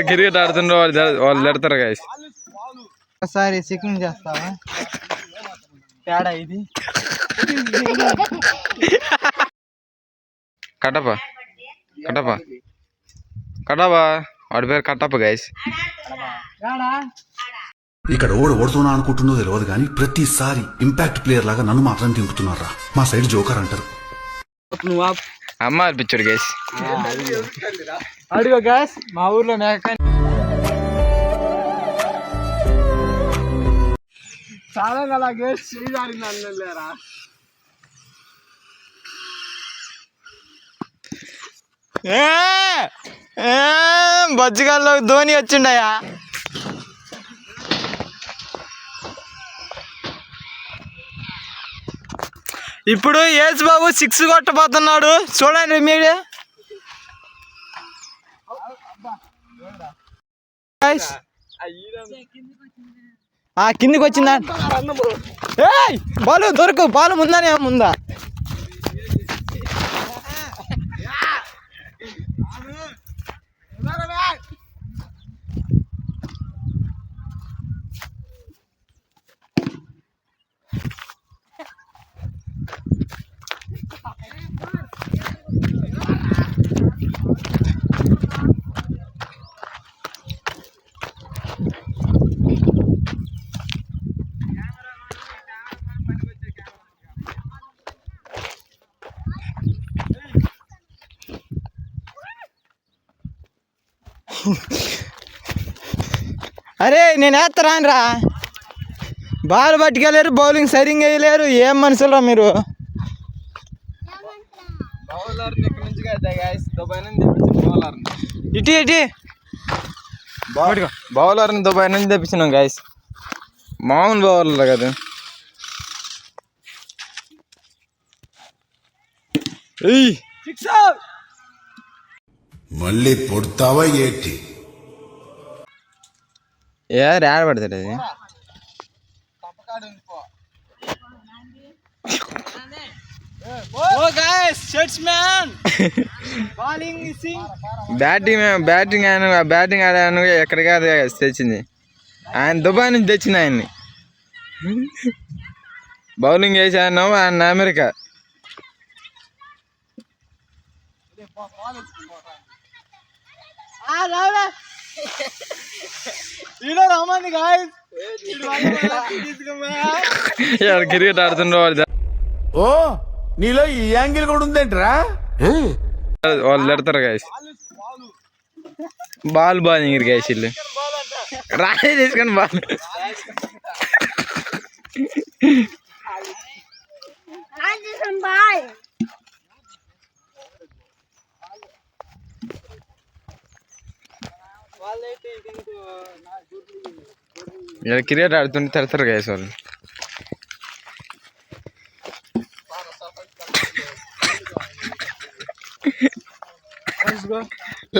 Cricket ఆడుతుండ్రో వాళ్ళు తిడతారు guys. ఒకసారి చెకింగ్ చేస్తావా? తేడా ఇది కటప కటప కటప వాడి పేరు కట్టప్ప గాయస్. ఇక్కడ ఓడుతున్నా అనుకుంటుందో తెలియదు కానీ ప్రతిసారి ఇంపాక్ట్ ప్లేయర్ లాగా నన్ను మాత్రం దింపుతున్నారా. మా సైడ్ జోకర్ అంటారు. అమ్మ అనిపించాడు గాయస్. అడుగు గాయస్, మా ఊర్లో మేక చాలా అలాగే శ్రీదారిలేరా. బజ్జిగాల్లో ధోని వచ్చిండయా. ఇప్పుడు యేసు బాబు 6 కొట్టబోతున్నాడు చూడండి మీడియా. కిందికి వచ్చిందా? బాలు దొరకు, బాలు ముందానే ముందా. అరే నేను వేస్తారాను రా. బాల్ పట్టుకెళ్ళారు, బౌలింగ్ సరిగ్గా వేయలేరు. ఏం మనుషులరా మీరు? ఇటు ఇటు బౌలర్ని దుబాయ్ నుంచి తెప్పించినాం గాయస్. మామూలు బౌలర్లు కదా. మళ్ళీ పుడతావా ఏంటి? ఏడ పడతాడు అది. బ్యాటింగ్ ఆడాను ఎక్కడ కాదు తెచ్చింది ఆయన, దుబాయ్ నుంచి తెచ్చింది ఆయన్ని. బౌలింగ్ వేసాను ఆయన అమెరికా. క్రికెట్ ఆడుతుండ్రో ఓ నీలో ఈ యాంగిల్ కూడా ఉందేంట్రా? వాళ్ళు తిడతారు గాయస్. బాల్ బాలింగ్ గాయస్ వీళ్ళు రాయి తీసుకొని బాల్. క్రికెట్ ఆడుతుంటే తిడతారు గాయస్ వాళ్ళు.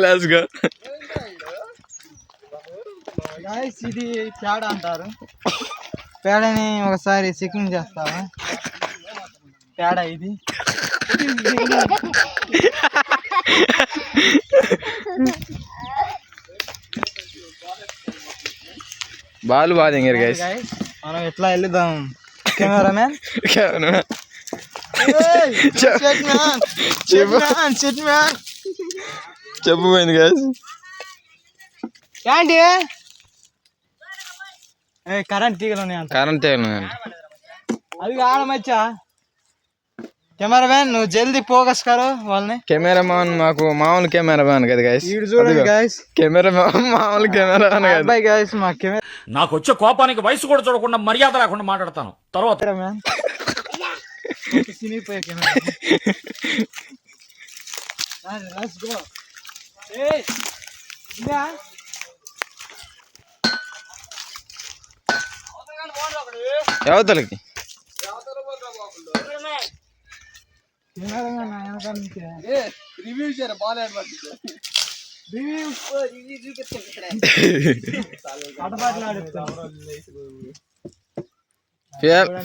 Let's go. ఇది పేడ అంటారు. పేడని ఒకసారి చెకింగ్ చేస్తావా? తేడా ఇది బాల్ బాలింగ్ గైస్. మనం ఎట్లా వెళ్దాం? కెమెరామ్యాన్ చెప్పబోయింది గైస్. ఏంటి కరెంట్ తీగలు ఉన్నాయంట. కరెంట్ తీగలు ఉన్నాయంట. అది ఆడమచ్చా. కెమెరామ్యాన్ నువ్వు జల్దీ ఫోకస్ కరు వాళ్ళని. కెమెరామ్యాన్ మాకు మామూలు కెమెరామ్యాన్ కదా గైస్. చూడండి గైస్, కెమెరామ్యాన్ మామూలు కెమెరామ్యాన్ కదా గైస్. మా కెమెరా నాకు వచ్చే కోపానికి వయసు కూడా చూడకుండా మర్యాద లేకుండా మాట్లాడతాను. తర్వాత సినిపోయే కెమెరా. ఎవతలకి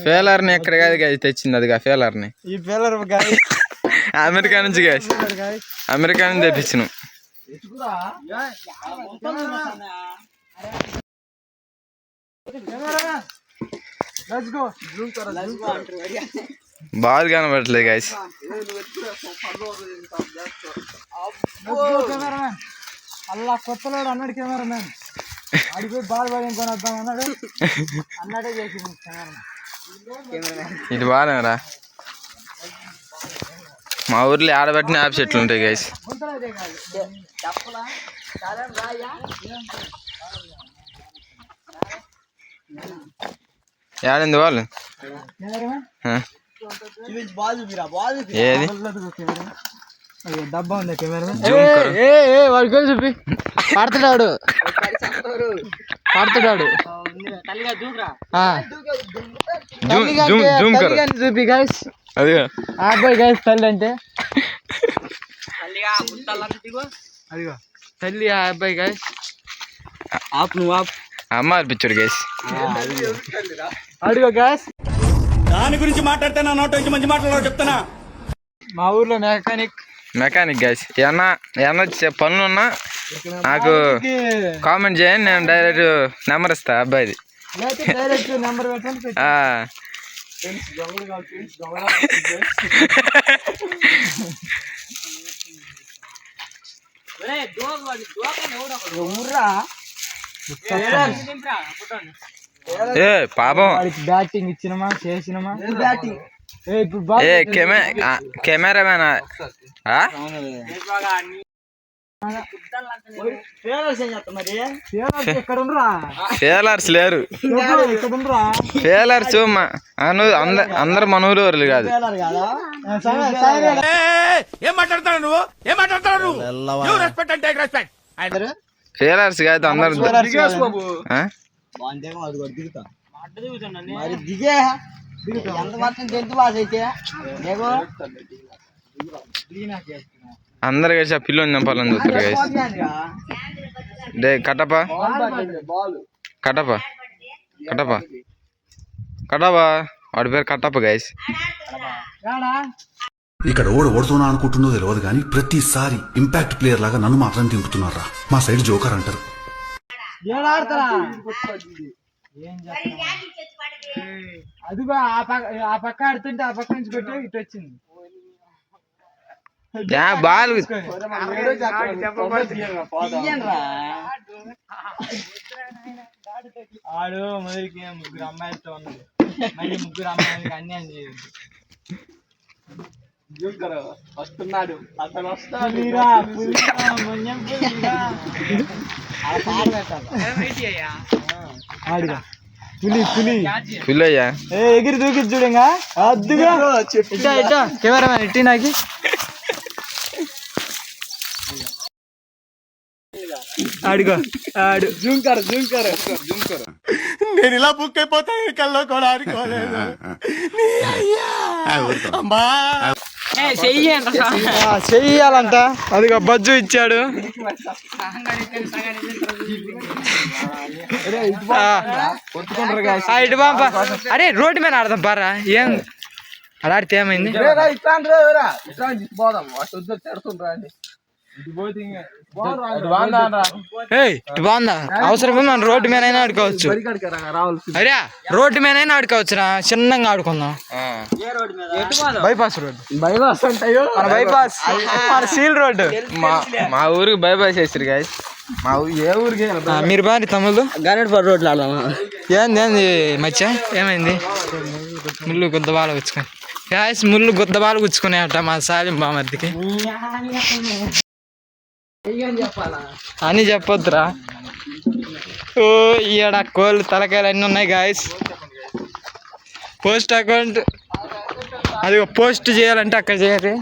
ఫేలర్ ని ఎక్కడ కాదు గాయస్ తెచ్చింది. అది ఫేలర్ ని, ఈ ఫేలర్ అమెరికా నుంచి గాయస్, అమెరికా నుంచి తెప్పించినాం. బాల్ కనబడట్లేదు గైస్. అలా కొత్తలోడు అన్నాడు కెమెరామెన్, అడిగి బాల్ బాల్ కొని వద్దాం అన్నాడు, అన్నాడే చేసింది కెమెరామెన్. ఇటు బాగాలేరా. మా ఊర్లో ఆడబెట్టిన యాప్ చెట్లు ఉంటాయి గైస్. ఏడింది వాళ్ళు ఏది డబ్బా ఉంది కెమెరామెన్. జూమ్ కరో. వాడు గోల్ చూపి పడుతున్నాడు జూమ్ కరో. చూపి గైస్, అదిగా అబ్బాయి గైస్ తల్లి అంటే అదిగో తల్లి ఆ అబ్బాయి గైస్. అమ్మ అనిపించాడు గైస్. అడిగో గైస్, దాని గురించి మాట్లాడితే నా నోట నుంచి మంచి మాట్లాడారు చెప్తానా. మా ఊర్లో మెకానిక్ గైస్. ఏమన్నా పనులు ఉన్నా నాకు కామెంట్ చేయండి, నేను డైరెక్ట్ నెంబర్ ఇస్తా అబ్బాయిది. డైరెక్ట్ నెంబర్ పెట్టండి. ఏ పాపం బ్యాటింగ్ ఇచ్చినమా చేసినమా. కెమెరామెన్ ఫేలర్స్ లేరు. ఫేలర్స్ అందరు మన ఊరు వాళ్ళు కాదు. ఏం మాట్లాడతాడు నువ్వు, ఏం మాట్లాడతాడు నువ్వు? రెస్పెక్ట్ అంటే రెస్పెక్ట్. ఫేలర్స్ కాదు అందరు. అందరు కలిసి ఆ పిల్లని చంపాలని చూస్తారు గైస్. డే కట్టపా వాడి పేరు కట్టప్ప గైస్. ఇక్కడ ఓడుతున్నా అనుకుంటుందో తెలియదు కానీ ప్రతిసారి ఇంపాక్ట్ ప్లేయర్ లాగా నన్ను మాత్రం దింపుతున్నారా. మా సైడ్ జోకర్ అంటారు. అదిగో ఆ పక్క ఆడుతుంటే ఆ పక్క నుంచి కొట్టి ఇటు వచ్చింది బాల్. ఆడు మొదటికి ముగ్గురు అమ్మాయిలతో ఉన్నది, మళ్ళీ ముగ్గురు అమ్మాయిలకి అన్యాయం చేయదు. వస్తున్నాడు అతను వస్తాడు. ఆడుగా పులి అయ్యా ఎగిరి దూకి చూడంగా అద్దుగా ఇట్టా కెమెరామెన్ ఇట్టి నాకి. ఆడుగో ఆడు జూంకర్ నేను ఇలా బుక్ అయిపోతా కల్లో కూడా ఆడుకోలేదు. చెయ్యాలంట. అదిగో బజ్జు ఇచ్చాడు. ఇటు బాంపా. అరే రోడ్డు మీద ఆడదాం పారా. ఏం అలా ఆడితే ఏమైంది? ఇటు బాగుందా? అవసరమే మనం రోడ్డు మీద అయినా ఆడుకోవచ్చు. అరే రోడ్డు మీద అయినా ఆడుకోవచ్చురా, చిన్నగా ఆడుకుందాం. బైపాస్ రోడ్డు, బైపాస్ మన సీల్ రోడ్డు. మా ఊరికి బైపాస్ చేస్తారు గాయస్. మా ఏ ఊరికి మీరు బాగా తమ్ముళ్ళు గణేట్పూర్ రోడ్లు ఆడదామా? ఏంది మధ్య ఏమైంది? ముళ్ళు గుద్ద బాల గుచ్చుకొని గాయస్, ముళ్ళు గుద్ద బాల గుచ్చుకునే అట మా సాలిం బామర్దికి అని చెప్పొద్దురా. ఓ ఈడ కోళ్ళు తలకాయలు అన్నీ ఉన్నాయి గాయస్. పోస్ట్ అకౌంట్ అది పోస్ట్ చేయాలంటే అక్కడ చేయాలి.